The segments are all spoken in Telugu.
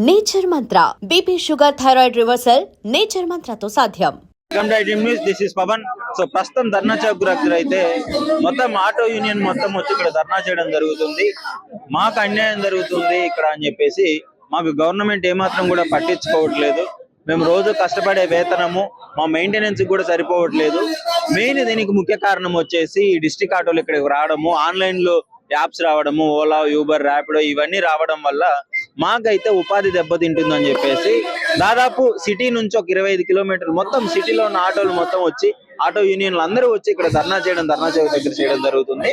Nature mantra BP sugar thyroid reversal nature మంత్రతో సాధ్యం. Welcome to iDream news. This is Pavan. So ప్రస్తుతం ధర్నా చౌక్ దగ్గర అయితే మొత్తం ఆటో యూనియన్ మొత్తం వచ్చి ఇక్కడ ధర్నా చేయడం జరుగుతుంది. మాకు అన్యాయం జరుగుతుంది ఇక్కడ అని చెప్పేసి మాకు గవర్నమెంట్ ఏమాత్రం కూడా పట్టించుకోవట్లేదు. మేము రోజు కష్టపడే వేతనము మా మెయింటెనెన్స్ కూడా సరిపోవట్లేదు. మెయిన్ దీనికి ముఖ్య కారణం వచ్చేసి డిస్ట్రిక్ట్ ఆటోలు ఇక్కడికి రావడము, ఆన్లైన్ లో యాప్స్ రావడము, ఓలా, యూబర్, ర్యాపిడో ఇవన్నీ రావడం వల్ల మాకైతే ఉపాధి దెబ్బతింటుందని చెప్పేసి దాదాపు సిటీ నుంచి ఒక 25 కిలోమీటర్లు మొత్తం సిటీలో ఉన్న ఆటోలు మొత్తం వచ్చి ఆటో యూనియన్లు అందరూ వచ్చి ఇక్కడ ధర్నా చౌక్ దగ్గర చేయడం జరుగుతుంది.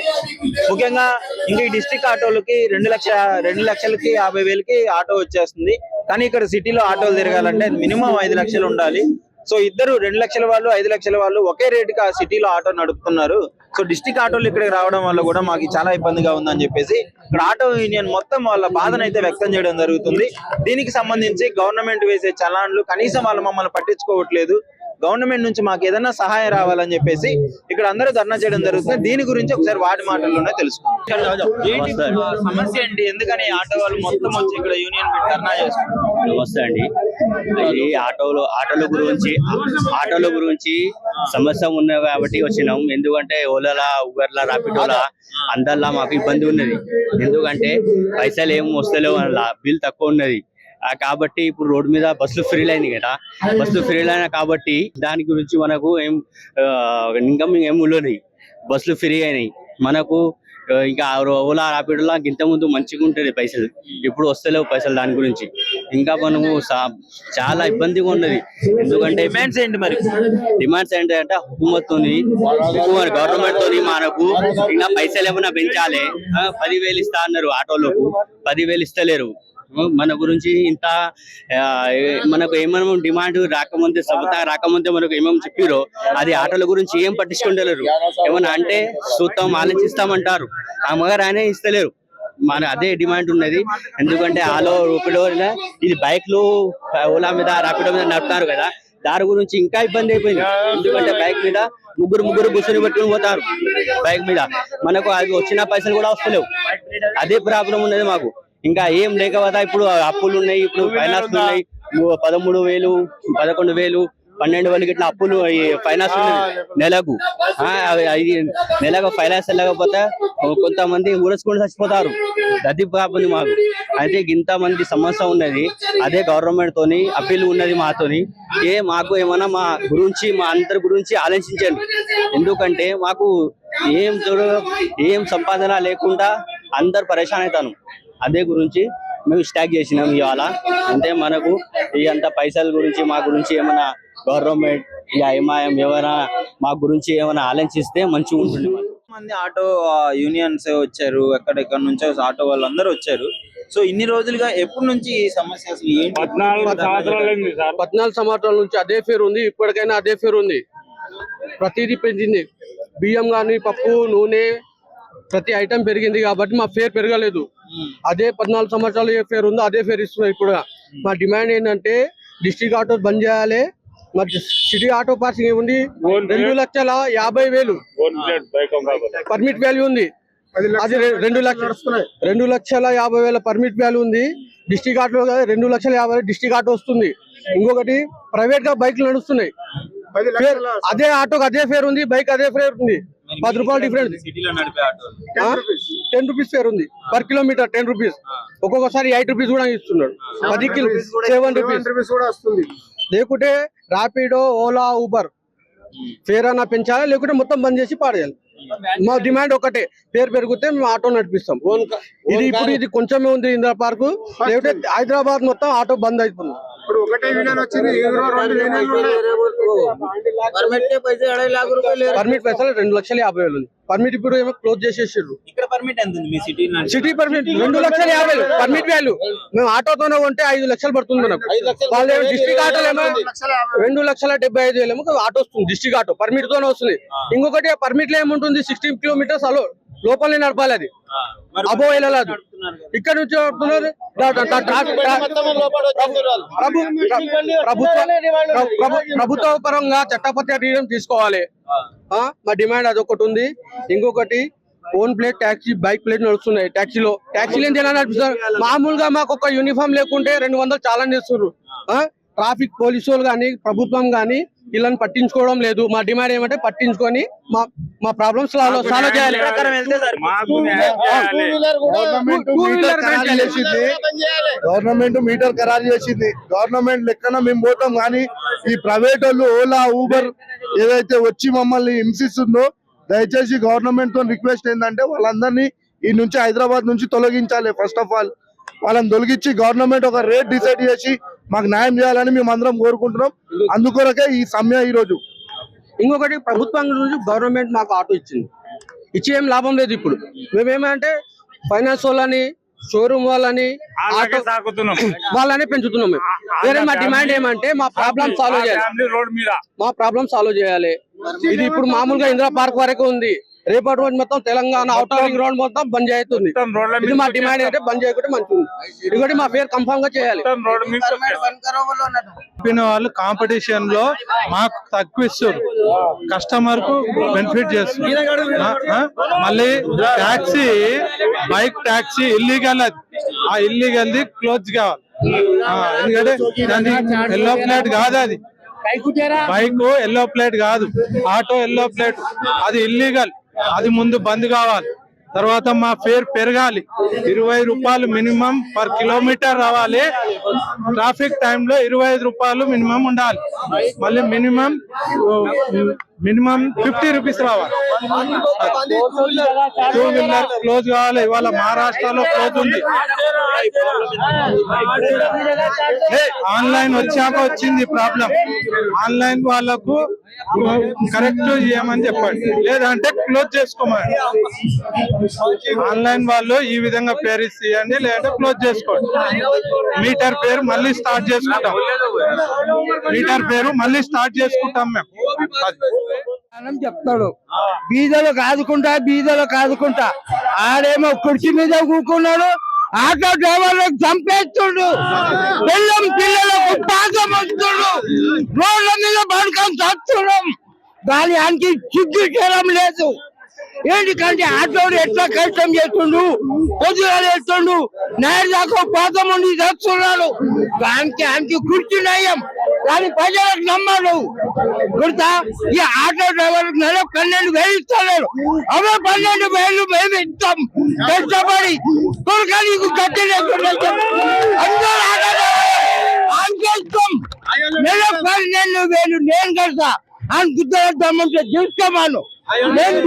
ముఖ్యంగా ఇంకా ఈ డిస్ట్రిక్ట్ ఆటోలకి 2,50,000కి ఆటో వచ్చేస్తుంది. కానీ ఇక్కడ సిటీలో ఆటోలు తిరగాలంటే మినిమం 5 లక్షలు ఉండాలి. సో ఇద్దరు 2 లక్షల వాళ్ళు 5 లక్షల వాళ్ళు ఒకే రేటుకి ఆ సిటీలో ఆటో నడుపుతున్నారు. సో డిస్ట్రిక్ట్ ఆటోలు ఇక్కడికి రావడం వల్ల కూడా మాకు చాలా ఇబ్బందిగా ఉందని చెప్పేసి ఇక్కడ ఆటో యూనియన్ మొత్తం వాళ్ళ బాధను అయితే వ్యక్తం చేయడం జరుగుతుంది. దీనికి సంబంధించి గవర్నమెంట్ వేసే చలాన్లు కనీసం వాళ్ళు మమ్మల్ని పట్టించుకోవట్లేదు. గవర్నమెంట్ నుంచి మాకు ఏదైనా సహాయం రావాలని చెప్పేసి ఇక్కడ అందరూ ధర్నా చేయడం జరుగుతుంది. దీని గురించి ఒకసారి వాటి మాటల్లోనే తెలుసుకుంటాం. సమస్య ఏంటి? ఎందుకని ఆటో వాళ్ళు మొత్తం వచ్చి ఇక్కడ యూనియన్ పెట్టి ధర్నా చేస్తున్నారు? నమస్తే అండి. ఇది ఆటోల గురించి సమస్య ఉన్నది కాబట్టి వచ్చినాం. ఎందుకంటే ఓలాలా, ఉబర్లా, రాపిడోలా అందరిలా మాకు ఇబ్బంది ఉన్నది. ఎందుకంటే పైసలు ఏం వస్తలేవు, బిల్ తక్కువ ఉన్నది కాబట్టి ఇప్పుడు రోడ్డు మీద బస్సులు ఫ్రీ అయింది కదా. బస్సులు ఫ్రీ అయినా కాబట్టి దాని గురించి మనకు ఇన్కమ్ ఏం ఉండదు. బస్సులు ఫ్రీ అయినాయి మనకు. ఇంకా ఓలా, రాపిడోలా ఇంత ముందు మంచిగా ఉంటుంది పైసలు, ఇప్పుడు వస్తలేవు పైసలు. దాని గురించి ఇంకా మనము చాలా ఇబ్బందిగా ఉన్నది. ఎందుకంటే డిమాండ్స్ ఏంటి మరి? డిమాండ్స్ ఏంటంటే హుకుమత్ తోని, గవర్నమెంట్ తోని మనకు ఇంకా పైసలు ఏమైనా పెంచాలి. 10,000 ఇస్తా అన్నారు ఆటోలకు, 10,000 ఇస్తలేరు. మన గురించి ఇంత మనకు ఏమైనా డిమాండ్ రాకముందే, సబతా రాకముందే మనకు ఏమేమి చెప్పారో అది ఆటోల గురించి ఏం పట్టించుకుంటలేరు. ఏమన్నా అంటే చూస్తాం, ఆలోచిస్తామంటారు, ఆ మగర్ ఆయనే ఇస్తలేరు. మన అదే డిమాండ్ ఉన్నది. ఎందుకంటే ఆలో రూపిడో ఇది బైక్లు ఓలా మీద, రాపిడో మీద నడుపుతారు కదా, దాని గురించి ఇంకా ఇబ్బంది అయిపోయింది. ఎందుకంటే బైక్ మీద ముగ్గురు బుస్సుని పెట్టుకుని పోతారు బైక్ మీద. మనకు అవి వచ్చిన పైసలు కూడా వస్తలేవు. అదే ప్రాబ్లం ఉన్నది మాకు. ఇంకా ఏం లేకపోతే ఇప్పుడు అప్పులు ఉన్నాయి, ఇప్పుడు ఫైనాన్స్ ఉన్నాయి. 13,000, 11,000, 12,000 ఇట్లా అప్పులు ఫైనాన్స్ ఉన్నది నెలకు. నెలకు ఫైనాన్స్ వెళ్ళకపోతే కొంతమంది ఊరేసుకొని చచ్చిపోతారు. అది ప్రాబ్లం మాకు. అయితే ఇంతమంది సమస్య ఉన్నది. అదే గవర్నమెంట్ తోని అప్పీల్ ఉన్నది మాతోని. మాకు ఏమన్నా మా గురించి, మా అందరి గురించి ఆలోచించండి. ఎందుకంటే మాకు ఏం సంపాదన లేకుండా అందరు పరేషాన్ అవుతాను. అదే గురించి మేము స్టాక్ చేసినాం ఇవాళ. అంటే మనకు అంత పైసల గురించి, మా గురించి ఏమైనా గవర్నమెంట్ ఎంఐఎం ఎవరైనా మా గురించి ఏమైనా ఆలోచిస్తే మంచిగా ఉంటుంది. మంది ఆటో యూనియన్స్ వచ్చారు, ఎక్కడెక్కడ నుంచో ఆటో వాళ్ళందరూ వచ్చారు. సో ఇన్ని రోజులుగా ఎప్పటి నుంచి ఈ సమస్య అసలు ఏంటి? 14 సంవత్సరాల నుంచి అదే ఫేర్ ఉంది. ఇప్పటికైనా అదే ఫేర్ ఉంది. ప్రతిదీ పెంచింది. బియ్యం కానీ, పప్పు, నూనె, ప్రతి ఐటమ్ పెరిగింది కాబట్టి మా ఫేర్ పెరగలేదు. అదే 14 సంవత్సరాలు ఏ ఫేర్ ఉందో అదే ఫేర్ ఇస్తున్నారు ఇప్పుడు. మా డిమాండ్ ఏంటంటే డిస్ట్రిక్ట్ ఆటో బంద్ చేయాలి. మరి సిటీ ఆటో పార్కింగ్ ఏముంది, 2,50,000 పర్మిట్ వాల్యూ ఉంది. అది 2,50,000 పర్మిట్ వాల్యూ ఉంది. డిస్ట్రిక్ట్ ఆటో 2,50,000 డిస్ట్రిక్ట్ ఆటో వస్తుంది. ఇంకొకటి ప్రైవేట్ గా బైక్లు నడుస్తున్నాయి. అదే ఆటోకి అదే ఫేర్ ఉంది, బైక్ అదే ఫేర్ ఉంది. 10 రూపాయలు డిఫరెన్స్. 10 రూపీస్ ఫేర్ ఉంది పర్ కిలోమీటర్. 10 రూపీస్, ఒక్కొక్కసారి 8 రూపీస్ కూడా ఇస్తున్నాడు. 10 కిలోమీటర్ 7 రూపీస్ కూడా వస్తుంది. లేకుంటే ర్యాపిడో, ఓలా, ఊబర్ ఫేర్ అన్నా పెంచాలి, లేకుంటే మొత్తం బంద్ చేసి పాడేయాలి. మా డిమాండ్ ఒకటే, పేరు పెరిగితే మేము ఆటో నడిపిస్తాం. ఇది కొంచెమే ఉంది ఇందిరా పార్క్, లేకుంటే హైదరాబాద్ మొత్తం ఆటో బంద్ అయిపోతుంది. పర్మిట్ పైసలు 2,50,000 ఉంది. పర్మిట్ ఇప్పుడు ఏమో క్లోజ్ చేసేసారు. City permit 2,50,000 permit value. మేము ఆటోతోనే ఉంటే 5 లక్షలు పడుతుంది మనకు. వాళ్ళు డిస్ట్రిక్ట్ ఆటోలు ఏమో 2,75,000 ఏమో ఆటో వస్తుంది. డిస్ట్రిక్ట్ ఆటో పర్మిట్ తోనే వస్తుంది. ఇంకొకటి పర్మిట్ లో ఏముంటుంది, 16 కిలోమీటర్స్ అలో లోపలనే నడపాలి. అది అబో వెళ్ళలేదు. ఇక్కడ నుంచి ప్రభుత్వ పరంగా చట్టపత్ర తీసుకోవాలి. మా డిమాండ్ అదొకటి ఉంది. ఇంకొకటి own plate taxi bike plate నడుస్తున్నాయి. ట్యాక్సీలో ఏం చేయాలని అనిపిస్తారు. మామూలుగా మాకు ఒక యూనిఫామ్ లేకుంటే 200 చాలని చేస్తున్నారు. ట్రాఫిక్ పోలీసు వాళ్ళు కానీ ప్రభుత్వం కానీ వీళ్ళని పట్టించుకోవడం లేదు. మా డిమాండ్ ఏమంటే పట్టించుకొని మా ప్రాబ్లమ్స్ సాల్వ్ చేయాలి. గవర్నమెంట్ మీటర్ ఖరారు చేసింది. గవర్నమెంట్ లెక్కన మేము పోతాం, కానీ ఈ ప్రైవేట్ వాళ్ళు ఓలా ఊబర్ ఏదైతే వచ్చి మమ్మల్ని హింసిస్తుందో, దయచేసి గవర్నమెంట్ తో రిక్వెస్ట్ ఏంటంటే వాళ్ళందరినీ ఈ నుంచి హైదరాబాద్ నుంచి తొలగించాలి. ఫస్ట్ ఆఫ్ ఆల్ వాళ్ళని తొలగించి గవర్నమెంట్ ఒక రేట్ డిసైడ్ చేసి మాకు న్యాయం చేయాలని మేము అందరం కోరుకుంటున్నాం. అందుకొరకే ఈ సమ్మె ఈ రోజు. ఇంకొకటి, ప్రభుత్వం నుంచి గవర్నమెంట్ మాకు ఆటో ఇచ్చి ఏం లాభం లేదు. ఇప్పుడు మేమేమంటే ఫైనాన్స్ వాళ్ళని, షోరూమ్ వాళ్ళని, ఆటో వాళ్ళని పెంచుతున్నాం. మేము వేరే మా డిమాండ్ ఏమంటే మా ప్రాబ్లం సాల్వ్ చేయాలి. ఇది ఇప్పుడు మామూలుగా ఇందిరా పార్క్ వరకు ఉంది. రేపటి రోజు మొత్తం తెలంగాణ అవుటర్ రింగ్ రోడ్ మొత్తం బంద్ చేస్తుంది. ఇది మా డిమాండ్ అయితే బంద్ చేయకుంటే మంచిది. ఇది మా పేరు కన్ఫర్మ్ గా చేయాలి. వాళ్ళు కాంపిటీషన్ లో మాకు తక్కువ ఇస్తారు, కస్టమర్ కు బెనిఫిట్ చేస్తారు. మళ్ళీ ట్యాక్సీ, బైక్ ట్యాక్సీ ఇల్లీగల్, అది ఆ ఇల్లీగల్ ది క్లోజ్ కావాలి. ఎందుకంటే ఎల్లో ప్లేట్ కాదు, అది బైక్ ఎల్లో ప్లేట్ కాదు, ఆటో ఎల్లో ప్లేట్, అది ఇల్లీగల్. అది ముందు బంద్ కావాలి. తర్వాత మా ఫేర్ పెరగాలి. 20 రూపాయలు మినిమం పర్ కిలోమీటర్ రావాలి. ట్రాఫిక్ టైంలో 25 రూపాయలు మినిమం ఉండాలి. మళ్ళీ మినిమం 50 రూపీస్ రావాలి. 2 వీలర్ క్లోజ్ కావాలి. ఇవాళ మహారాష్ట్రలో క్లోజ్ ఉంది. ఆన్లైన్ వచ్చాక వచ్చింది ప్రాబ్లం. ఆన్లైన్ వాళ్ళకు కరెక్ట్ చేయమని చెప్పండి, లేదంటే క్లోజ్ చేసుకోమని. ఆన్లైన్ వాళ్ళు ఈ విధంగా పేరు ఇస్తాయండి, లేదంటే క్లోజ్ చేసుకోండి. మీటర్ పేరు మళ్ళీ స్టార్ట్ చేసుకుంటాం. మేము చెప్తాడు బీదలు కాదుకుంటా ఆడేమో కుర్చీ మీద కూకున్నాడు. ఆటో డ్రైవర్లకు చంపేస్తుండు, పిల్లలకు పాకం వస్తుండు, రోడ్ల మీద పడుకొని చస్తున్నాం. దాని ఆయనకి సిగ్గు చేయడం లేదు. ఏంటికంటే ఆటోడు ఎట్లా కష్టం చేస్తుండు, పొద్దుగా చేస్తుండు, నైట్ దాకా పాకం ఉండి చస్తున్నాడు. ఆయనకి కుర్చీ నయం, కానీ ప్రజలకు నమ్మడు. గుర్తా ఈ ఆటో డ్రైవర్ నెల 12,000 ఇస్తున్నాడు. అవి 12,000 మేము ఇస్తాం కష్టపడి. కొడుకా నీకు గట్టి లేకుండా అందరూ ఇస్తాం. నెల 12,000 నేను కడతా అని గుర్తుమంటే చూస్తామాను. నేను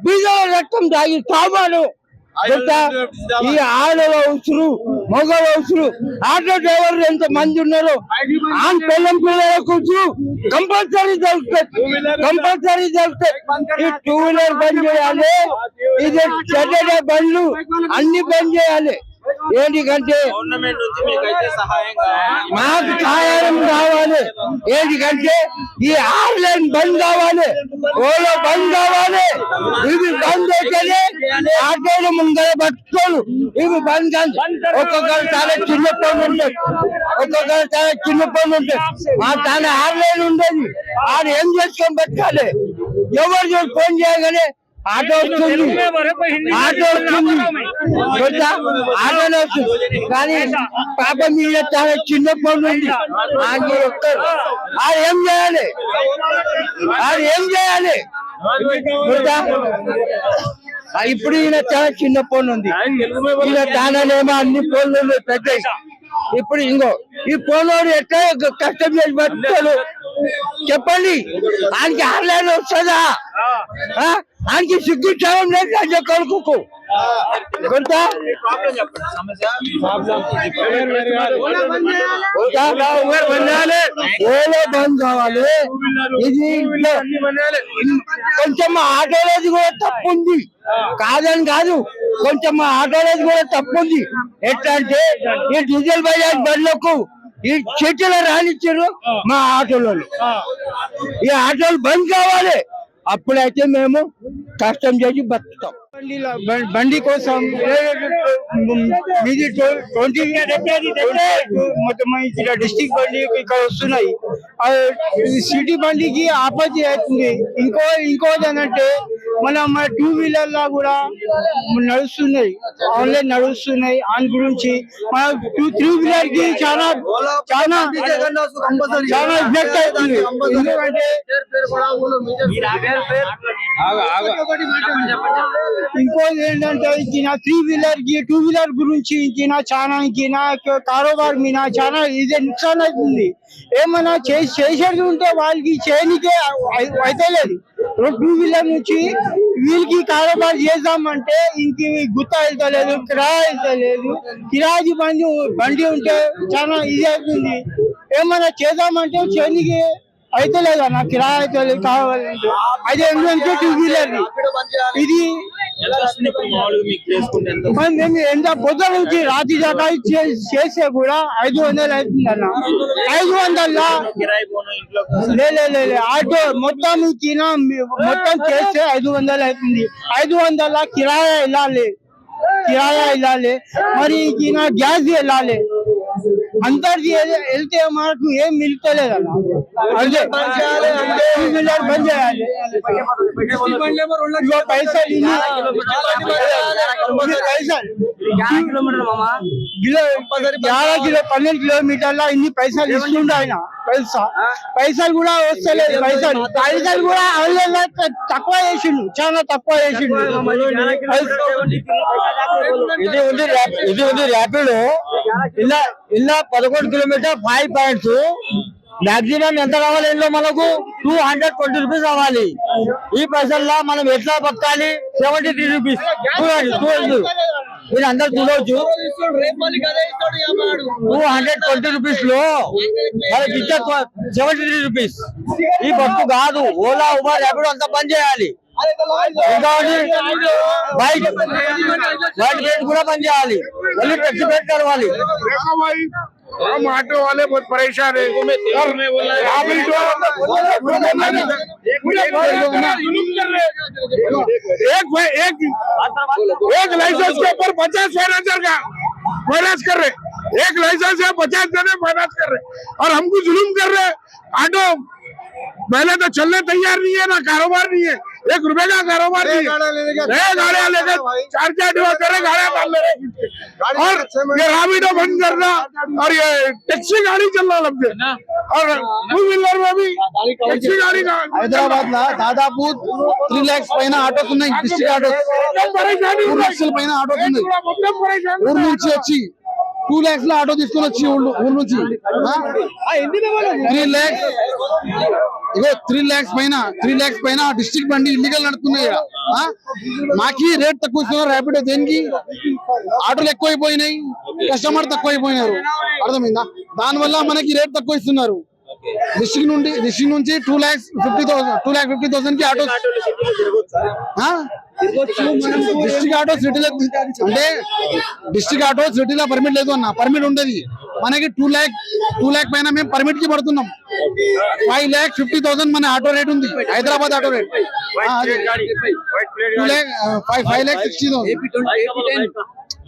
బీజల రక్తం తాగి తామాను. ఈ ఆడవ ఉసురు, మగవ ఉసురు, ఆటో డ్రైవర్లు ఎంత మంది ఉన్నారు. ఆ పిల్లలకు కంపల్సరీ దొరుకుతాయి. ఈ 2 వీలర్ బంద్ చేయాలి. ఇది సాటర్డే బండ్లు అన్ని బంద్ చేయాలి. ఏంటికంటే మాకు సహాయం కావాలి. ఏంటికంటే ఈ ఆన్లైన్ బంద్ కావాలి, ఓలో బంద్ కావాలి. ఇవి బంద్ అయితేనే ఆటోలు ముందర పట్టుకోను. ఇవి బంద్ కాదు. ఒక్కొక్కరు చాలా చిన్న పనులు ఉంటాయి. మా తన ఆన్లైన్ ఉండేది. ఆడ ఏం చేసుకొని పెట్టాలి. ఎవరు ఫోన్ చేయగానే ఆటో వస్తుంది, కానీ పాప మీద చాలా చిన్న పనులు ఉంది. ఏం చేయాలి? ఇప్పుడు ఈయన చాలా చిన్న ఫోన్ ఉంది. ఈయన దానేమో అన్ని ఫోన్లు ఉన్నాయి పెద్దవి. ఇప్పుడు ఈ ఫోన్ ఎట్లా కష్టం చేసి పట్టుకోరు చెప్పండి. ఆయనకి ఆన్లైన్ వస్తుందా? ఆయనకి సిగ్గు చేయడం లేదు అని కొడుకు. ఓలో బంద్ కావాలి. ఇది కొంచెం ఆటోలోది కూడా తప్పు ఉంది, కాదని కాదు. కొంచెం ఆటోలోది కూడా తప్పు ఉంది. ఎట్లా అంటే ఈ డీజిల్ బజాజ్ బండ్లకు ఈ చెట్టులో రానిచ్చారు మా ఆటోలో. ఈ ఆటోలు బంద్ కావాలి. అప్పుడైతే మేము కష్టం చేసి బతుకుతాం. బండి కోసం మీది 20 మొత్తం ఇక్కడ డిస్ట్రిక్ట్ బండి ఇక్కడ వస్తున్నాయి. సిటీ బండికి ఆపత్తి అవుతుంది. ఇంకోటి ఏంటంటే మన 2 వీలర్ లా కూడా నడుస్తున్నాయి, ఆన్లైన్ నడుస్తున్నాయి. దాని గురించి మన 3 వీలర్ కి చాలా ఎఫెక్ట్ అవుతుంది. ఎందుకంటే ఇంకోటి ఏంటంటే ఇంకిన 3 వీలర్ కి 2 వీలర్ గురించి ఇంకిన చాలా కారోబార్ మీద చాలా ఇదే నుక్సాన్ అవుతుంది. ఏమన్నా చేసేది ఉంటే వాళ్ళకి చేయనికే అయితే లేదు. 2 వీలర్ నుంచి వీళ్ళకి కారోబార్ చేద్దామంటే ఇంక గుత్త వెళ్తలేదు, కిరాయి వెళ్తలేదు. కిరాయి బండి ఉంటే చాలా ఇది అవుతుంది. ఏమన్నా చేద్దామంటే చేయనికి అయితే లేదు అన్న, కిరాయి అయితే లేదు. కావాలంటే అదే ఎందుకంటే 2 వీలర్ ఇది మేము ఎంత పొద్దు నుంచి రాత్రి దాకా చేస్తే కూడా 500 అవుతుంది అన్న. 500 లేదు ఆటో మొత్తం మొత్తం చేస్తే 500 అవుతుంది. 500 కిరాయా వెళ్ళాలి, మరి గ్యాస్ వెళ్ళాలి. అంతర్జీ వెళ్తే మనకు ఏం మిగులుతలేదు అన్న. అదే బంద్ చేయాలి. పైసలు కిలో 12 కిలోమీటర్ల ఇన్ని పైసలు ఇస్తుండే ఆయన. పైసలు కూడా వస్తలేదు. పైసలు కూడా తక్కువ చేసిండు, చాలా తక్కువ చేసిండు. ఇది ఉంది ర్యాపిడో ఇలా 11 కిలోమీటర్ 5 పాయింట్స్. మాక్సిమం ఎంత కావాలి? ఇంట్లో మనకు 220 రూపీస్ కావాలి. ఈ పైసల్లో మనం ఎట్లా బతకాలి? 73 రూపీస్ మీరు అందరు చూడవచ్చు. 220 రూపీస్ లో మనకి ఇచ్చే 73 రూపీస్ ఈ బస్సు కాదు. ఓలా, ఉబర్, ర్యాపిడో అంతా బంద్ చేయాలి. బైక్ రేట్ కూడా బంద్ చేయాలి. మళ్ళీ టెక్సీ రేట్ కలవాలి. हम ऑटो वाले बहुत परेशान है। एक लाइसेंस के ऊपर 50 फाइनेंसर का फाइनेंस कर रहे, एक लाइसेंस है 50 जने फाइनेंस कर रहे और हमको जुलूम कर रहे। ऑटो पहले तो चलने तैयार नहीं है, ना कारोबार नहीं है, 1 रुपए का कारोबार नहीं है। गाड़ियां लेकर 4-4 करे गाड़ियां डाल ले रहे और ये रैपिडो बंद करना और ये टैक्सी गाड़ी चलना लग गए और 2 వీలర్ में भी टैक्सी गाड़ी హైదరాబాద్ లో దాదాపు 3 lakhs పైన ఆటోస్ ఉన్నాయి. డిస్ట్రిక్ట్ ఆటోస్ 2 లక్షల పైన ఆటోస్ ఉన్నాయి. ఊరు నుంచి వచ్చి 2 lakhs లో ఆటో తీసుకొని వచ్చి ఊరు నుంచి 3 lakhs ఇగో 3 lakhs పైన డిస్ట్రిక్ట్ బండి ఇల్లీగల్ నడుస్తున్నాయి. మాకి రేట్ తక్కువ ఇస్తున్నారు. ర్యాపిడో దేనికి? ఆటోలు ఎక్కువైపోయినాయి, కస్టమర్ తక్కువైపోయినారు. అర్థమైందా? దానివల్ల మనకి రేట్ తక్కువ ఇస్తున్నారు. డిస్ట్రిక్ట్ నుంచి 2,50,000 కి ఆటో డిస్ట్రిక్ట్ ఆటో సిటీలో అంటే డిస్ట్రిక్ట్ ఆటో సిటీలో పర్మిట్ లేదు అన్న. పర్మిట్ ఉండదు మనకి 2 lakh పైన మేము పర్మిట్ కి పడుతున్నాం. 5,50,000 మన ఆటో రేట్ ఉంది. హైదరాబాద్ ఆటో రేట్ 5,60,000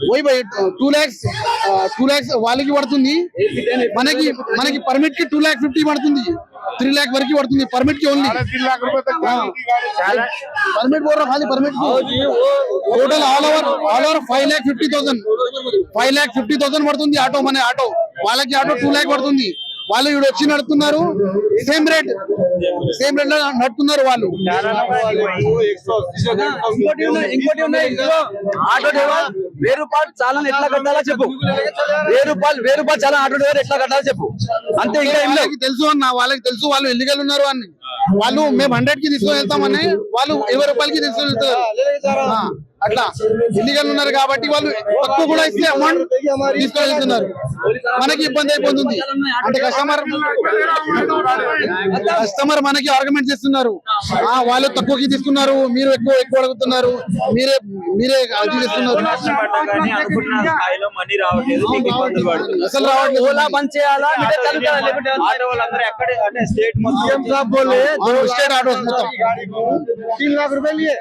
वही भाई 2 lakhs వాళ్ళకి పడుతుంది. మనకి పర్మిట్ కి 2,50,000 పడుతుంది. 3 lakh వరకు పడుతుంది పర్మిట్ కి ఓన్లీ. 3 लाख रुपए तक परमिट बोल रहा खाली परमिट की टोटल ऑल ओवर 5,50,000 పడుతుంది ఆటో. మన ఆటో వాళ్ళకి ఆటో 2 lakh పడుతుంది. వాళ్ళు ఇప్పుడు వచ్చి నడుతున్నారు. సేమ్ రేట్ లో నడుతున్నారు వాళ్ళు. ఇంకోటి ఉన్నాయి ఆటో డ్రైవర్ 1000 రూపాయలు చాలా ఎట్లా కట్టాలో చెప్పు. 1000 రూపాయలు చాలా ఆటో డ్రైవర్ ఎట్లా కట్టాలో చెప్పు. అంతే. ఇంకా తెలుసు అన్న, వాళ్ళకి తెలుసు వాళ్ళు ఎల్లిగల్ ఉన్నారు అని. వాళ్ళు మేము 100 కి తీసుకొని వెళ్తామని వాళ్ళు 20 రూపాయలకి తీసుకొని వెళ్తారు. అట్లా ఇల్లీగల్ ఉన్నారు కాబట్టి వాళ్ళు తక్కువ కూడా ఇస్తే అమౌంట్ తీసుకొని వెళ్తున్నారు. మనకి ఇబ్బంది అయిపోతుంది. అంటే కస్టమర్ మనకి ఆర్గ్యుమెంట్ చేస్తున్నారు. వాళ్ళు తక్కువకి తీసుకున్నారు, మీరు ఎక్కువ అడుగుతున్నారు, మీరే అది చేస్తున్నారు. అసలు రావట్లేదు. ఓలా బంద్ చేయాలా? स्टेट आटोस మొత్తం 3 लाख रुपए लिए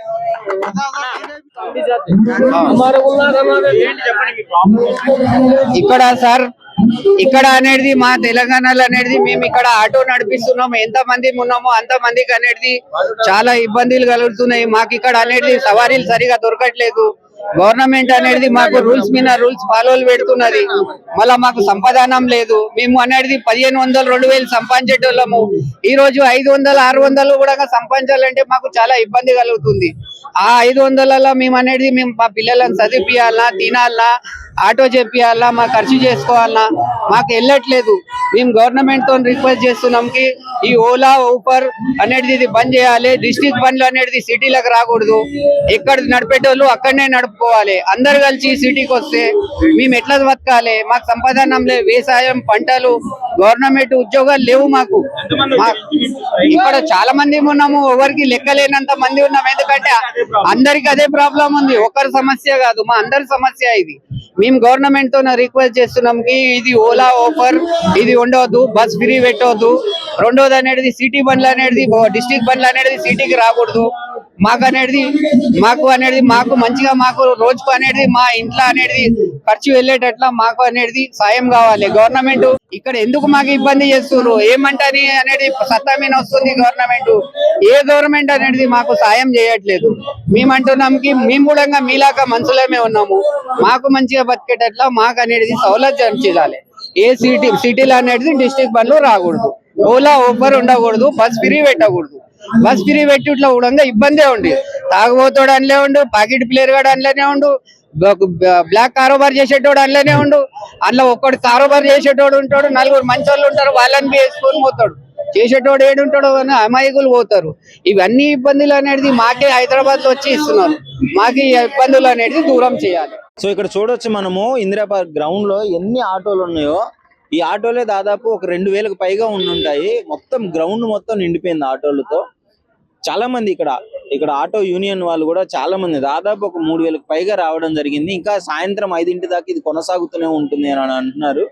ఇక్కడ సార్ ఇక్కడ అనేది మా తెలంగాణలో అనేది మేము ఇక్కడ ఆటో నడిపిస్తున్నాము, ఎంత మంది ఉన్నామో అంత మందికి అనేది చాలా ఇబ్బందులు కలుగుతున్నాయి. మాకు ఇక్కడ అనేది సవారీలు సరిగా దొరకట్లేదు. గవర్నమెంట్ అనేది మాకు రూల్స్ మీద రూల్స్ ఫాలోలు పెడుతున్నది, మళ్ళా మాకు సంపాదనం లేదు. మేము అనేది 1500 2000 సంపాదించేటోళ్ళము, ఈ రోజు 500 600 కూడా సంపాదించాలంటే మాకు చాలా ఇబ్బంది కలుగుతుంది. ఆ 500లలో మేము అనేది మా పిల్లలను చదివిపియాలన్నా, తినాలన్నా, ఆటో చెప్పియాలన్నా, మా ఖర్చు చేసుకోవాలన్నా మాకు వెళ్ళట్లేదు. మేము గవర్నమెంట్ తో రిక్వెస్ట్ చేస్తున్నాం కి ఈ ఓలా ఊబర్ అనేది ఇది బంద్ చేయాలి. డిస్ట్రిక్ట్ బండ్లు అనేది సిటీలకు రాకూడదు, ఎక్కడ నడిపేటోళ్ళు అక్కడనే నడుపుకోవాలి. అందరు కలిసి సిటీకి వస్తే మేము ఎట్లా బతకాలి? మాకు సంపాదనం లేదు, వ్యవసాయం పంటలు గవర్నమెంట్ ఉద్యోగాలు లేవు మాకు. ఇక్కడ చాలా మంది ఉన్నాము, ఎవరికి లెక్కలేనంత మంది ఉన్నాము. ఎందుకంటే అందరికి అదే ప్రాబ్లం ఉంది, ఒకరి సమస్య కాదు, మా అందరి సమస్య ఇది. మేము గవర్నమెంట్ తో రిక్వెస్ట్ చేస్తున్నాం కి ఇది ఓలా ఊబర్ ఇది ఉండవద్దు, బస్ ఫ్రీ పెట్టవద్దు. రెండోది అనేది సిటీ బండ్లు అనేది డిస్ట్రిక్ట్ బండ్లు అనేది సిటీకి రాకూడదు. మాకు మంచిగా మాకు రోజుకు అనేది మా ఇంట్లో అనేది ఖర్చు వెళ్ళేటట్లా మాకు అనేది సాయం కావాలి. గవర్నమెంట్ ఇక్కడ ఎందుకు మాకు ఇబ్బంది చేస్తున్నారు ఏమంటని అనేది సత్తా మీద వస్తుంది గవర్నమెంట్. ఏ గవర్నమెంట్ అనేది మాకు సాయం చేయట్లేదు. మేము అంటున్నాం కి మేము కూడా మీలాగా మనుషులమే ఉన్నాము, మాకు మంచిగా బతికేటట్లా మాకు అనేది సౌలభ్యం చేయాలి. ఏ సిటీలో అనేది డిస్ట్రిక్ట్ బండ్లు రాకూడదు, ఓలా ఊబర్ ఉండకూడదు, బస్ ఫ్రీ పెట్టకూడదు. బస్ ఫ్రీ పెట్టుట్లో కూడా ఇబ్బందే ఉండి, తాగుబోతాడు అందులో ఉండు, పాకెట్ ప్లేయర్ గాడు అందులోనే ఉండు, బ్లాక్ కారోబార్ చేసేటోడు అందులోనే ఉండు. అందులో ఒక్కడు కారోబార్ చేసేటోడు ఉంటాడు, 4 మంచి వాళ్ళు ఉంటారు, వాళ్ళని వేసుకొని పోతాడు. చేసేటోడు ఏడుంటాడో కానీ అమాయకులు పోతారు. ఇవన్నీ ఇబ్బందులు అనేది మాకే హైదరాబాద్ లో వచ్చి ఇస్తున్నారు. మాకు ఈ ఇబ్బందులు అనేది దూరం చేయాలి. సో ఇక్కడ చూడొచ్చు మనము ఇందిరా పార్క్ గ్రౌండ్ లో ఎన్ని ఆటోలు ఉన్నాయో. ఈ ఆటోలే దాదాపు ఒక 2000కు పైగా ఉండుంటాయి. మొత్తం గ్రౌండ్ మొత్తం నిండిపోయింది ఆటోలతో. చాలా మంది ఇక్కడ ఆటో యూనియన్ వాళ్ళు కూడా చాలా మంది, దాదాపు ఒక 3000కు పైగా రావడం జరిగింది. ఇంకా సాయంత్రం 5 దాకా ఇది కొనసాగుతూనే ఉంటుంది అని అంటున్నారు.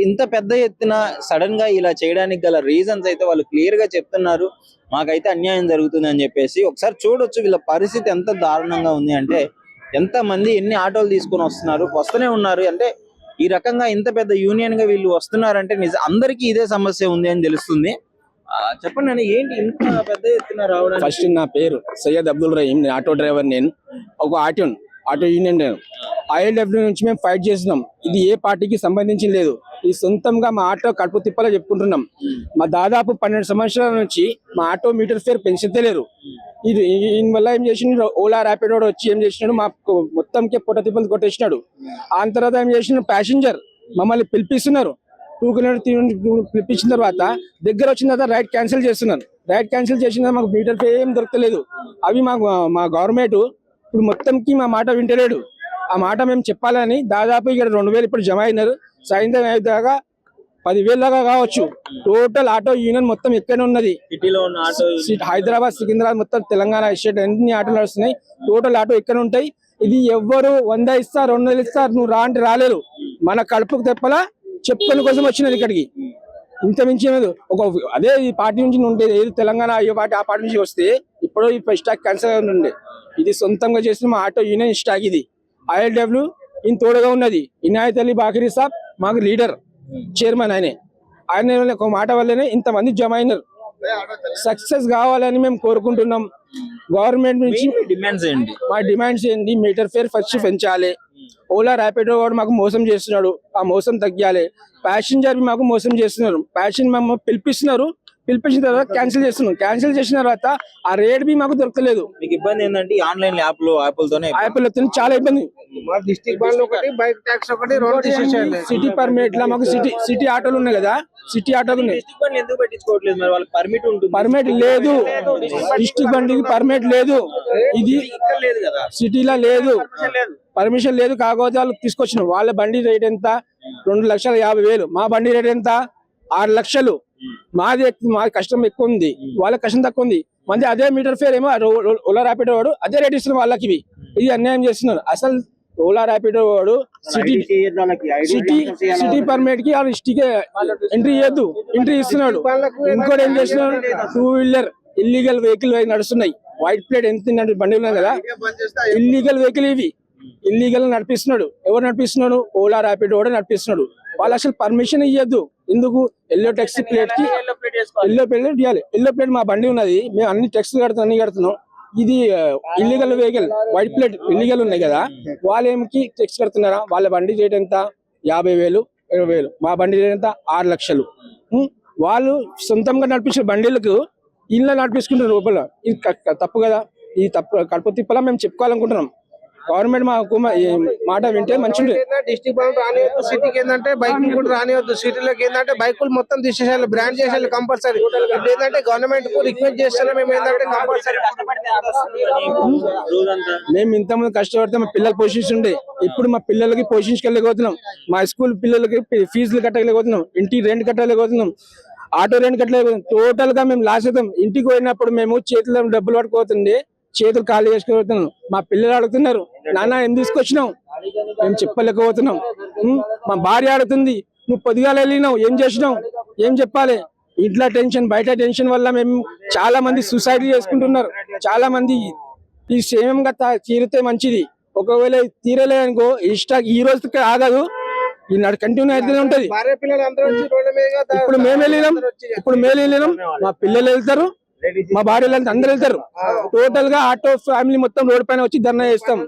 ఇంత పెద్ద ఎత్తున సడన్ గా ఇలా చేయడానికి గల రీజన్స్ అయితే వాళ్ళు క్లియర్ గా చెప్తున్నారు. మాకైతే అన్యాయం జరుగుతుంది అని చెప్పేసి. ఒకసారి చూడొచ్చు వీళ్ళ పరిస్థితి ఎంత దారుణంగా ఉంది అంటే, ఎంత మంది ఎన్ని ఆటోలు తీసుకొని వస్తూనే ఉన్నారు. అంటే ఈ రకంగా ఇంత పెద్ద యూనియన్ గా వీళ్ళు వస్తున్నారంటే అందరికీ ఇదే సమస్య ఉంది అని తెలుస్తుంది. చెప్పండి అన్న, ఏంటి ఇంత పెద్ద ఎత్తున రావడం? ఫస్ట్ నా పేరు సయ్యద్ అబ్దుల్ రహీం, నేను ఆటో డ్రైవర్. నేను ఒక ఆటో యూనియన్. నేను ILWD నుంచి మేము ఫైట్ చేస్తున్నాం. ఇది ఏ పార్టీకి సంబంధించి లేదు, ఈ సొంతంగా మా ఆటో కడుపు తిప్పలా చెప్పుకుంటున్నాం. మా దాదాపు 12 సంవత్సరాల నుంచి మా ఆటో మీటర్ ఫేర్ పెంచుతలేరు. ఇది దీనివల్ల ఏం చేసినాడు, ఓలా ర్యాపిడో వచ్చి ఏం చేసినాడు, మా మొత్తంకే పొట్ట తిప్పలు కొట్టేసినాడు. ఆ తర్వాత ఏం చేసినాడు, ప్యాసింజర్ మమ్మల్ని పిలిపిస్తున్నారు. 2 కిలోమీటర్ పిలిపించిన తర్వాత దగ్గర వచ్చిన తర్వాత రైడ్ క్యాన్సిల్ చేస్తున్నారు. రైడ్ క్యాన్సిల్ చేసిన మాకు మీటర్ ఫేర్ ఏం దొరకలేదు. అవి మా గవర్నమెంట్ ఇప్పుడు మొత్తంకి మా మాట వింటలేడు. ఆ మాట మేము చెప్పాలని దాదాపు ఇక్కడ 2000 ఇప్పుడు జమ అయినారు. సాయంత్రం అయ్యేదాకా 10,000 దాకా కావచ్చు. టోటల్ ఆటో యూనియన్ మొత్తం ఎక్కడనే ఉన్నది. సిటీలో ఉన్న ఆటో హైదరాబాద్, సికింద్రాబాద్ మొత్తం తెలంగాణ స్టేట్ అన్ని ఆటోలు నడుస్తున్నాయి. టోటల్ ఆటో ఎక్కడ ఉంటాయి. ఇది ఎవ్వరు 100 ఇస్తారు 200 ఇస్తారు నువ్వు రా అంటే రాలేరు. మన కడుపుకు తెప్పలా చెప్పుకొని కోసం వచ్చినది ఇక్కడికి. ఇంత మించి అదే ఈ పార్టీ నుంచి ఉండేది, ఏది తెలంగాణ అయ్యే పార్టీ ఆ పార్టీ నుంచి వస్తే ఇప్పుడు ఈ స్టాక్ క్యాన్సల్ ఉండే. ఇది సొంతంగా చేసిన మా ఆటో యూనియన్ స్టాక్. ఇది ILWD ఈయన తోడుగా ఉన్నది. ఇనాయత్ అలీ బాకరీ సాబ్ మాకు లీడర్, చైర్మన్. ఆయన ఒక మాట వల్లనే ఇంతమంది జమ అయినారు. సక్సెస్ కావాలని మేము కోరుకుంటున్నాం. గవర్నమెంట్ నుంచి డిమాండ్స్ ఏంటి? మా డిమాండ్స్ ఏంటి, మీటర్ ఫేర్ ఫస్ట్ పెంచాలి. ఓలా ర్యాపిడో వాడు మాకు మోసం చేస్తున్నాడు, ఆ మోసం తగ్గాలి. ప్యాసింజర్ మాకు మోసం చేస్తున్నారు. ప్యాసింజర్ మేము పిలిపించిన తర్వాత క్యాన్సిల్ చేస్తున్నాం. క్యాన్సిల్ చేసిన తర్వాత ఆ రేట్ బి మాకు దొరకలేదు. మీకు ఇబ్బంది ఏంటంటే ఆన్లైన్ యాప్లతోనే చాలా ఇబ్బంది. సిటీ పర్మిట్ లా మాకు సిటీ ఆటోలు ఉన్నాయి కదా, సిటీ ఆటోలు ఉన్నాయి. ఎందుకు పెట్టించుకోవట్లేదు? మరి వాళ్ళకి పర్మిట్ ఉంటుంది. పర్మిట్ లేదు, డిస్ట్రిక్ట్ బండికి పర్మిట్ లేదు. ఇది సిటీలో లేదు, పర్మిషన్ లేదు. కాకపోతే వాళ్ళు తీసుకొచ్చిన వాళ్ళ బండి రేట్ ఎంత, 2,50,000. మా బండి రేట్ ఎంత, 6 లక్షలు. మాది కష్టం ఎక్కువ ఉంది, వాళ్ళ కష్టం తక్కువ ఉంది. మంది అదే మీటర్ ఫేర్ ఏమో ఓలా ర్యాపిడో వాడు అదే రేట్ ఇస్తున్నారు వాళ్ళకి. ఇది అన్యాయం చేస్తున్నారు. అసలు ఓలా ర్యాపిడో వాడు సిటీ పర్మిట్ కి సిటీకే ఎంట్రీ చేయొద్దు, ఎంట్రీ ఇస్తున్నాడు. ఇంకోటి ఏం చేస్తున్నాడు, 2 వీలర్ ఇల్లీగల్ వెహికల్ నడుస్తున్నాయి. వైట్ ప్లేట్ ఎంత బండి ఉన్నాయి కదా, ఇల్లీగల్ వెహికల్ ఇవి. ఇల్లీగల్ నడిపిస్తున్నాడు. ఎవరు నడిపిస్తున్నాడు? ఓలా ర్యాపిడ్ కూడా నడిపిస్తున్నాడు. వాళ్ళు అసలు పర్మిషన్ ఇవ్వద్దు. ఎందుకు? ఎల్లో ట్యాక్సీ ప్లేట్ కి ఎల్లో ప్లేట్ ఇవ్వాలి. ఎల్లో ప్లేట్ మా బండి ఉన్నది, మేము అన్ని ట్యాక్స్ కడుతున్నాం, అన్ని కడుతున్నాం. ఇది illegal vehicle, white plate illegal ఉన్నాయి కదా, వాళ్ళు ఏమికి ట్యాక్స్ కడుతున్నారా? వాళ్ళ బండి రేట్ ఎంత? 50,000, 20,000. మా బండి రేట్ ఎంత? 6 లక్షలు. వాళ్ళు సొంతంగా నడిపించిన బండిలకు ఇళ్ళ నడిపించుకుంటారు లోపల. ఇది తప్పు కదా. ఈ తప్పు కడుపు తిప్పలా మేము చెప్పుకోవాలనుకుంటున్నాం. గవర్నమెంట్ మా మాట వింటే మంచిది. డిస్ట్రిక్ట్ బౌండ్ రానివద్దు, సిటీకి ఏంటంటే బైక్ కూడా రానివద్దు. సిటీలోకి ఏంటంటే బైకులు మొత్తం తీసేసాలి, బ్రాండ్ చేసేయాలి కంపల్సరీ. ఇప్పుడు ఏంటంటే గవర్నమెంట్ కు రిక్వెస్ట్ చేస్తున్నాం మేము ఏంటంటే కంపల్సరీ. మేము ఇంతమంది కష్టపడితే మా పిల్లలు పోషిస్తుండే, ఇప్పుడు మా పిల్లలకి పోషించలేకపోతున్నాం. మా స్కూల్ పిల్లలకి ఫీజులు కట్టలేకపోతున్నాం, ఇంటి రెంట్ కట్టలేకపోతున్నాం, ఆటో రెంట్ కట్టలేకపోతున్నాం. టోటల్ గా మేము లాస్ అవుతాం. ఇంటికి పోయినప్పుడు మేము చేతిలో డబ్బులు పట్టుకోతుంది, చేతులు ఖాళీ చేసుకుపోతున్నాం. మా పిల్లలు అడుగుతున్నారు, నాన్న ఏం తీసుకొచ్చినావు? మేము చెప్పలేకపోతున్నాం. మా భార్య అడుగుతుంది, నువ్వు పొద్దుగాల వెళ్ళినావు, ఏం చేసినావు? ఏం చెప్పాలి? ఇంట్లో టెన్షన్, బయట టెన్షన్ వల్ల మేము చాలా మంది సూసైడ్ చేసుకుంటున్నారు. చాలా మంది ఈ క్షేమంగా తీరితే మంచిది. ఒకవేళ తీరలే అనుకో, ఈ రోజుకి ఆగదు, ఈ కంటిన్యూ అయితే ఉంటది. భార్య పిల్లలు అందరూ వచ్చి రోడ్ల మీద ఇప్పుడు మేము వెళ్ళినాం, మా పిల్లలు వెళ్తారు, మా భార్యలు అందరూ వెళ్తారు. టోటల్ గా ఆటో ఫ్యామిలీ మొత్తం రోడ్ పైన వచ్చి ధర్నా చేస్తాం.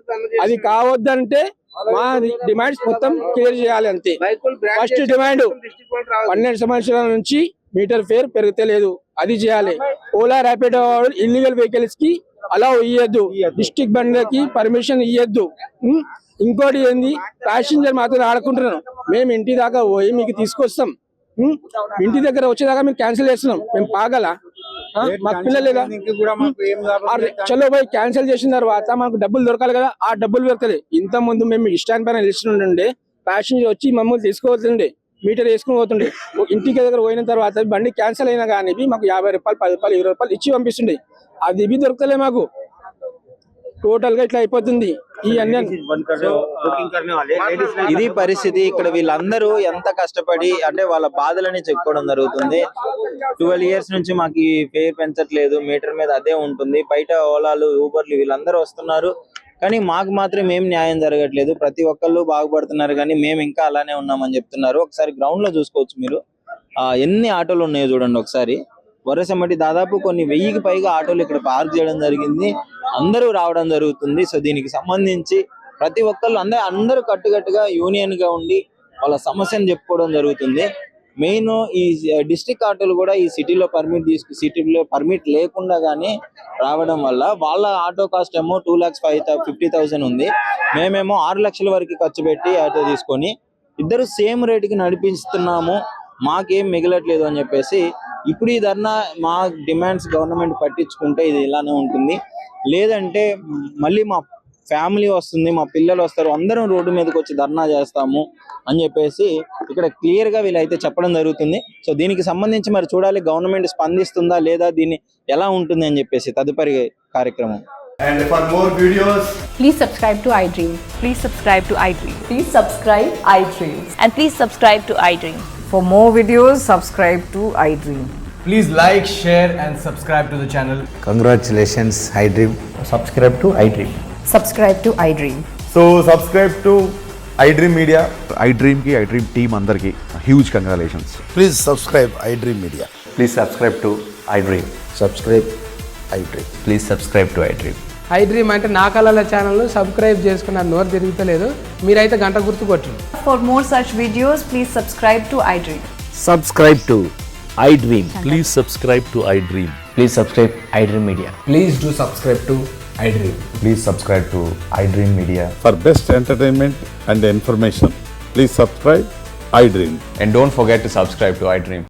అది కావద్దంటే మా డిమాండ్స్ మొత్తం క్లియర్ చేయాలి అంతే. ఫస్ట్ డిమాండ్ 12 సంవత్సరాల నుంచి మీటర్ ఫేర్ పెరుగుతలేదు, అది చేయాలి. ఓలా ర్యాపిడ్ ఇల్లీగల్ వెహికల్స్ కి అలా ఇయ్యద్దు, డిస్ట్రిక్ట్ బండ్లకి పర్మిషన్ ఇయ్యద్దు. ఇంకోటి ఏంది, ప్యాసింజర్ మాత్రం ఆడుకుంటున్నాం. మేము ఇంటి దాకా పోయి మీకు తీసుకొస్తాం, ఇంటి దగ్గర వచ్చేదాకా మేము క్యాన్సిల్ చేస్తున్నాం. మేము పాగల మాకు పిల్లలు లేదా? చలో పోయి క్యాన్సిల్ చేసిన తర్వాత మాకు డబ్బులు దొరకాలి కదా, ఆ డబ్బులు దొరకలేదు. ఇంత ముందు మేము స్టాండ్ పైన నిలిచినుండే ప్యాసింజర్ వచ్చి మమ్మల్ని తీసుకోవద్దండి, మీటర్ వేసుకుని పోతుండే. ఇంటికి దగ్గర పోయిన తర్వాత బండి క్యాన్సిల్ అయినా కానీ మాకు 50 రూపాయలు, 10 రూపాయలు, 20 రూపాయలు ఇచ్చి పంపిస్తుండే. అది ఇవి దొరకలే మాకు. టోటల్ గా ఇట్లా అయిపోతుంది. ఇది పరిస్థితి. ఇక్కడ వీళ్ళందరూ ఎంత కష్టపడి అంటే వాళ్ళ బాధలని చెప్పుకోవడం జరుగుతుంది. 12 years నుంచి మాకు ఈ ఫేర్ పెంచట్లేదు, మీటర్ మీద అదే ఉంటుంది. బయట ఓలాలు, ఊబర్లు వీళ్ళందరూ వస్తున్నారు, కానీ మాకు మాత్రం ఏం న్యాయం జరగట్లేదు. ప్రతి ఒక్కళ్ళు బాగుపడుతున్నారు, కానీ మేము ఇంకా అలానే ఉన్నామని చెప్తున్నారు. ఒకసారి గ్రౌండ్ లో చూసుకోవచ్చు మీరు, ఎన్ని ఆటోలు ఉన్నాయో చూడండి ఒకసారి. వరుసమటి దాదాపు కొన్ని 1000కి పైగా ఆటోలు ఇక్కడ పార్క్ చేయడం జరిగింది. అందరూ రావడం జరుగుతుంది. సో దీనికి సంబంధించి ప్రతి ఒక్కళ్ళు అందరూ కట్టుకట్టుగా యూనియన్ గా ఉండి వాళ్ళ సమస్యను చెప్పుకోవడం జరుగుతుంది. మెయిన్ ఈ డిస్ట్రిక్ట్ ఆటోలు కూడా ఈ సిటీలో పర్మిట్ లేకుండా గానీ రావడం వల్ల వాళ్ళ ఆటో కాస్ట్ ఏమో 2,50,000 ఉంది. మేమేమో 6 లక్షల వరకు ఖర్చు పెట్టి ఆటో తీసుకొని ఇద్దరు సేమ్ రేటుకి నడిపిస్తున్నాము, మాకేం మిగలట్లేదు అని చెప్పేసి ఇప్పుడు ఈ ధర్నా మా డిమాండ్స్ గవర్నమెంట్ పట్టించుకుంటే ఇది ఇలానే ఉంటుంది. లేదంటే మళ్ళీ మా ఫ్యామిలీ వస్తుంది, మా పిల్లలు వస్తారు, అందరం రోడ్డు మీదకి వచ్చి ధర్నా చేస్తాము అని చెప్పేసి ఇక్కడ క్లియర్ గా వీళ్ళైతే చెప్పడం జరుగుతుంది. సో దీనికి సంబంధించి మరి చూడాలి గవర్నమెంట్ స్పందిస్తుందా లేదా, దీన్ని ఎలా ఉంటుంది అని చెప్పేసి తదుపరి కార్యక్రమం. And for more videos, please subscribe to iDream. Please subscribe to iDream. Please subscribe iDream. And please subscribe to iDream. For more videos, subscribe to iDream. please like, share and subscribe to the channel. Congratulations, iDream. Subscribe to iDream. Subscribe to iDream. So subscribe to iDream Media. iDream ki iDream team andarki huge congratulations. Please subscribe iDream Media. Please subscribe to iDream. Subscribe iDream. Please subscribe to iDream. iDream అంటే నా కళల ఛానల్ సబ్స్క్రైబ్ చేసుకున్న నోరు తిరుగుతలేదు, మీరైతే గంట గుర్తు కొట్టండి. For more such videos, please subscribe to iDream. Subscribe to iDream. Please subscribe to iDream. Please subscribe iDream Media. Please do subscribe to iDream. Please subscribe to iDream Media. For best entertainment and information, please subscribe iDream. And don't forget to subscribe to iDream.